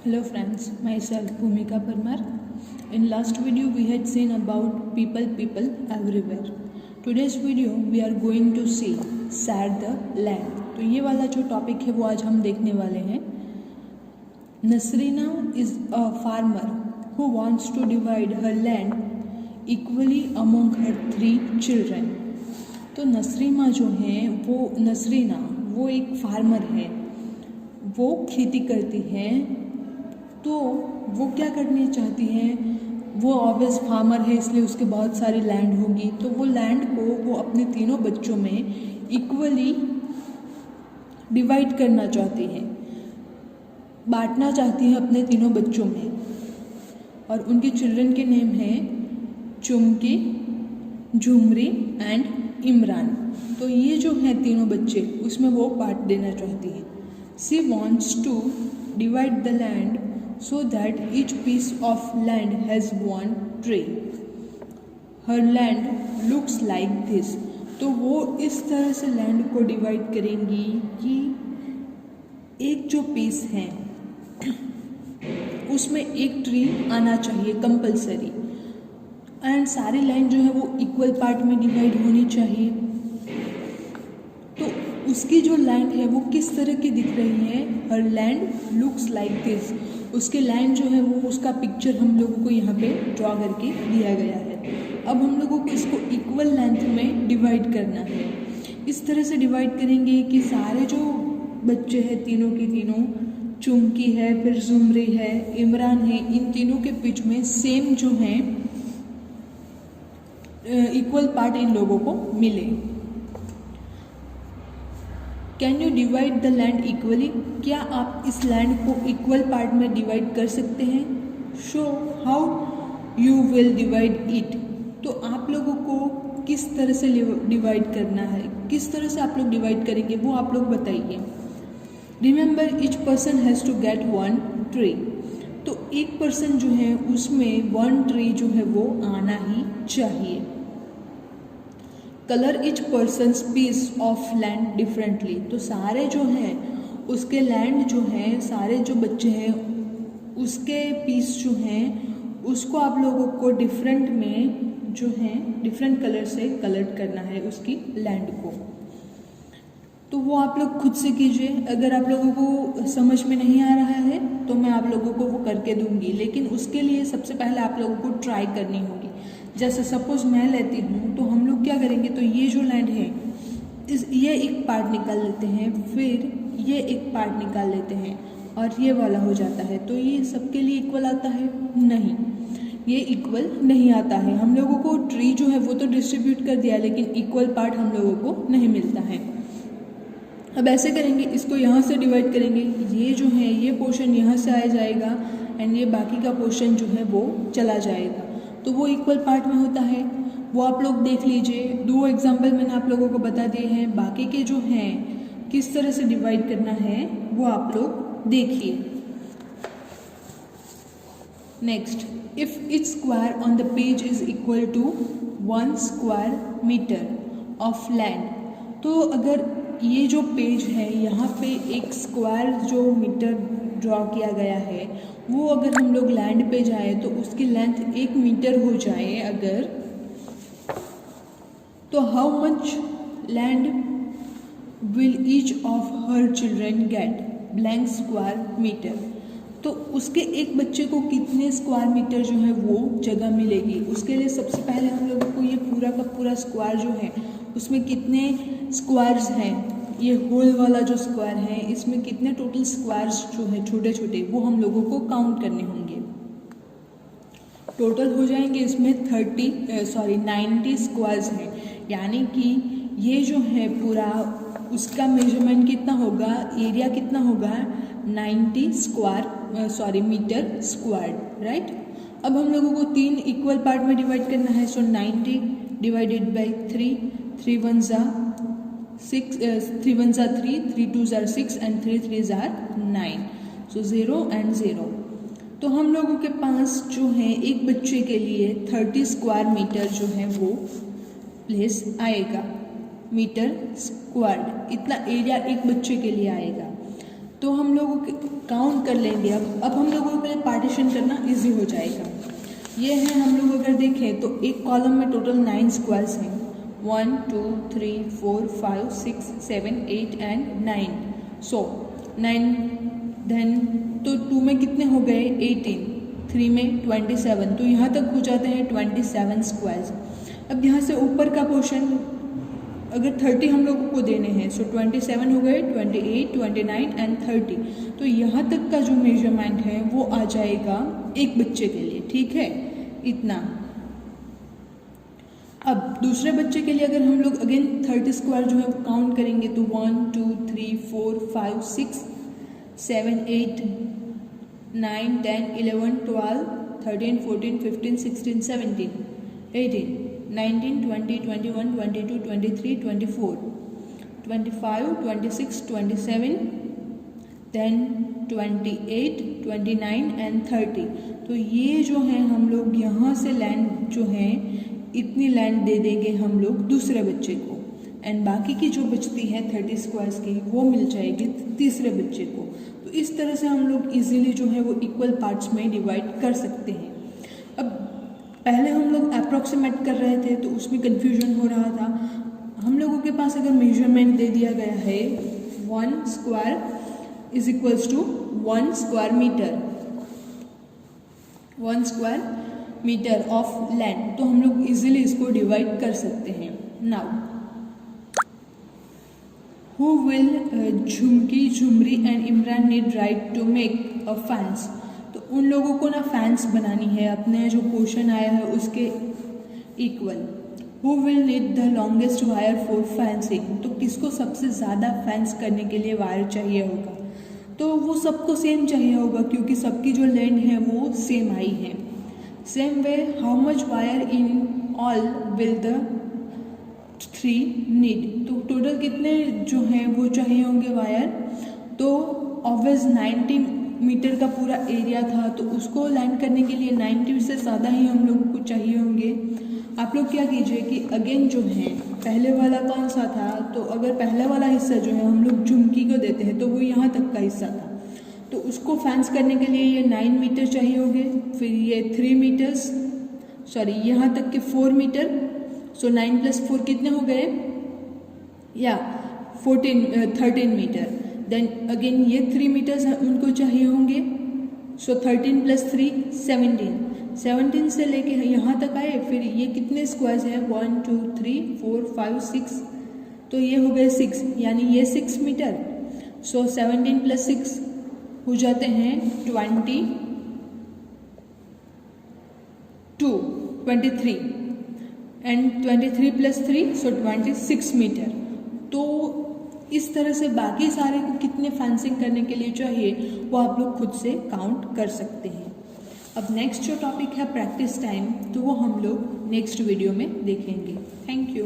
Hello friends, myself Bhumika Parmar. In last video we had seen about people everywhere. Today's video we are going to see share the land. तो ये वाला जो topic है वो आज हम देखने वाले हैं. Nasrina is a farmer who wants to divide her land equally among her 3 children. तो नसरीमा जो है वो एक फार्मर है, वो खेती करती है. तो वो क्या करनी चाहती हैं, वो ऑब्वियस फार्मर है इसलिए उसके बहुत सारी लैंड होगी. तो वो लैंड को वो अपने तीनों बच्चों में इक्वली डिवाइड करना चाहती है, बांटना चाहती है अपने तीनों बच्चों में. और उनके चिल्ड्रन के नेम हैं चुमकी, झुमरी एंड इमरान. तो ये जो हैं तीनों बच्चे उसमें वो बांट देना चाहती है. She wants to divide the land so that each piece of land has one tree. Her land looks like this. तो वो इस तरह से लैंड को डिवाइड करेंगी कि एक जो पीस है उसमें एक ट्री आना चाहिए कंपलसरी, एंड सारी लैंड जो है वो इक्वल पार्ट में डिवाइड होनी चाहिए. तो उसकी जो लैंड है वो किस तरह की दिख रही है, हर लैंड लुक्स लाइक दिस. उसके लैंड जो है वो उसका पिक्चर हम लोगों को यहाँ पे ड्रॉ करके दिया गया है. अब हम लोगों को इसको इक्वल लेंथ में डिवाइड करना है. इस तरह से डिवाइड करेंगे कि सारे जो बच्चे हैं तीनों के तीनों, चुमकी है, फिर झुमरी है, इमरान है, इन तीनों के बीच में सेम जो है इक्वल पार्ट इन लोगों को मिले. Can you divide the land equally? क्या आप इस लैंड को इक्वल पार्ट में डिवाइड कर सकते हैं? Show how you will divide it. तो आप लोगों को किस तरह से डिवाइड करना है, किस तरह से आप लोग डिवाइड करेंगे वो आप लोग बताइए. Remember each person has to get 1 tree. तो एक पर्सन जो है उसमें 1 ट्री जो है वो आना ही चाहिए. Colour each person's piece of land differently. तो सारे जो हैं उसके लैंड जो हैं, सारे जो बच्चे हैं उसके पीस जो हैं उसको आप लोगों को डिफरेंट में जो है डिफरेंट कलर से कलर करना है उसकी लैंड को. तो वो आप लोग खुद से कीजिए. अगर आप लोगों को समझ में नहीं आ रहा है तो मैं आप लोगों को वो करके दूंगी, लेकिन उसके लिए सबसे पहले आप लोगों को ट्राई करनी होगी. जैसे सपोज मैं लेती हूँ तो हम लोग क्या करेंगे, तो ये जो लैंड है ये एक पार्ट निकाल लेते हैं, फिर ये एक पार्ट निकाल लेते हैं और ये वाला हो जाता है. तो ये सबके लिए इक्वल आता है? नहीं, ये इक्वल नहीं आता है. हम लोगों को ट्री जो है वो तो डिस्ट्रीब्यूट कर दिया, लेकिन इक्वल पार्ट हम लोगों को नहीं मिलता है. अब ऐसे करेंगे, इसको यहाँ से डिवाइड करेंगे. ये जो है ये पोर्शन यहाँ से आ जाएगा एंड ये बाकी का पोर्शन जो है वो चला जाएगा. तो वो इक्वल पार्ट में होता है. वो आप लोग देख लीजिए. 2 एग्जाम्पल मैंने आप लोगों को बता दिए हैं. बाकी के जो हैं किस तरह से डिवाइड करना है वो आप लोग देखिए. Next, if each square on the page is equal to 1 square metre of land. तो अगर ये जो पेज है यहाँ पे एक स्क्वायर जो मीटर ड्रॉ किया गया है वो अगर हम लोग लैंड पे जाए तो उसकी लेंथ 1 मीटर हो जाए अगर, तो how much land will each of her children get blank square metre. तो उसके एक बच्चे को कितने स्क्वायर मीटर जो है वो जगह मिलेगी. उसके लिए सबसे पहले हम लोगों को ये पूरा का पूरा स्क्वायर जो है उसमें कितने स्क्वायर्स हैं, ये होल वाला जो स्क्वायर है इसमें कितने टोटल स्क्वायर्स जो है छोटे छोटे वो हम लोगों को काउंट करने होंगे. टोटल हो जाएंगे इसमें 90 स्क्वायर्स हैं. यानी कि ये जो है पूरा उसका मेजरमेंट कितना होगा, एरिया कितना होगा, 90 मीटर स्क्वायर, राइट. अब हम लोगों को 3 इक्वल पार्ट में डिवाइड करना है. सो 90 डिवाइडेड बाई 3, 3 1 जा 6, 3 1 जा 3, 3 2 जा 6 एंड 3 3 जा 9. सो 0 एंड 0. तो हम लोगों के पास जो है एक बच्चे के लिए 30 स्क्वायर मीटर जो है वो प्लेस आएगा. मीटर स्क्वायर इतना एरिया एक बच्चे के लिए आएगा. तो हम लोगों के काउंट कर लेंगे। अब हम लोगों के लिए पार्टीशन करना इजी हो जाएगा। ये है, हम लोग अगर देखें तो एक कॉलम में टोटल 9 स्क्वायर्स हैं, 1 2 3 4 5 6 7 8 एंड 9। सो 9 देन तो 2 में कितने हो गए 18, 3 में 27, तो यहाँ तक हो जाते हैं 27 स्क्वायर्स। अब यहाँ से ऊपर का पोर्शन अगर 30 हम लोगों को देने हैं, सो 27 हो गए, 28 29 एंड 30, तो यहाँ तक का जो मेजरमेंट है वो आ जाएगा एक बच्चे के लिए, ठीक है, इतना। अब दूसरे बच्चे के लिए अगर हम लोग अगेन 30 स्क्वायर जो है वो काउंट करेंगे तो 1 2 3 4 5 6 7 8 9 10 11 12 13 14 15 16 17 18 19 20 21 22 23 24 25 26 27 then 28 29 एंड 30। तो ये जो है हम लोग यहाँ से लैंड जो है इतनी लैंड दे देंगे हम लोग दूसरे बच्चे को, एंड बाकी की जो बचती है 30 स्क्वायर्स की वो मिल जाएगी तीसरे बच्चे को। तो इस तरह से हम लोग इजीली जो है वो इक्वल पार्ट्स में डिवाइड कर सकते हैं। अब पहले हम लोग अप्रॉक्सीमेट कर रहे थे तो उसमें कन्फ्यूजन हो रहा था। हम लोगों के पास अगर मेजरमेंट दे दिया गया है 1 square is equals to 1 square metre, 1 square metre of land, तो हम लोग इजीली इसको डिवाइड कर सकते हैं। Now who will Jhumki, Jhumri and Imran need right to make a fence. तो उन लोगों को ना फैंस बनानी है, अपने जो पोर्शन आया है उसके equal. Who will need the longest wire for fencing, तो किसको सबसे ज़्यादा फैंस करने के लिए वायर चाहिए होगा, तो वो सबको सेम चाहिए होगा क्योंकि सबकी जो लेंथ है वो सेम आई है। Same way how much wire in all will the 3 need, तो टोटल कितने जो हैं वो चाहिए होंगे वायर, तो ऑब्वियस 90 मीटर का पूरा एरिया था तो उसको लैंड करने के लिए 90 से ज़्यादा ही हम लोगों को चाहिए होंगे। आप लोग क्या कीजिए कि अगेन जो है पहले वाला कौन सा था, तो अगर पहले वाला हिस्सा जो है हम लोग झुमकी को देते हैं तो वो यहाँ तक का हिस्सा था, तो उसको फैंस करने के लिए ये 9 मीटर चाहिए होंगे, फिर ये 3 मीटर्स सॉरी यहाँ तक के 4 मीटर, सो 9 + 4 कितने हो गए या 13 मीटर। देन अगेन ये 3 मीटर्स उनको चाहिए होंगे, सो 13 + 3 17 से लेके यहाँ तक आए, फिर ये कितने स्क्वायर्स हैं 1 2 3 4 5 6, तो ये हो गए 6, यानी ये 6 मीटर, सो 17 + 6 हो जाते हैं 23 एंड 23 + 3 सो 26 मीटर। तो इस तरह से बाकी सारे को कितने फैंसिंग करने के लिए चाहिए वो आप लोग खुद से काउंट कर सकते हैं। अब नेक्स्ट जो टॉपिक है प्रैक्टिस टाइम, तो वो हम लोग नेक्स्ट वीडियो में देखेंगे। Thank you.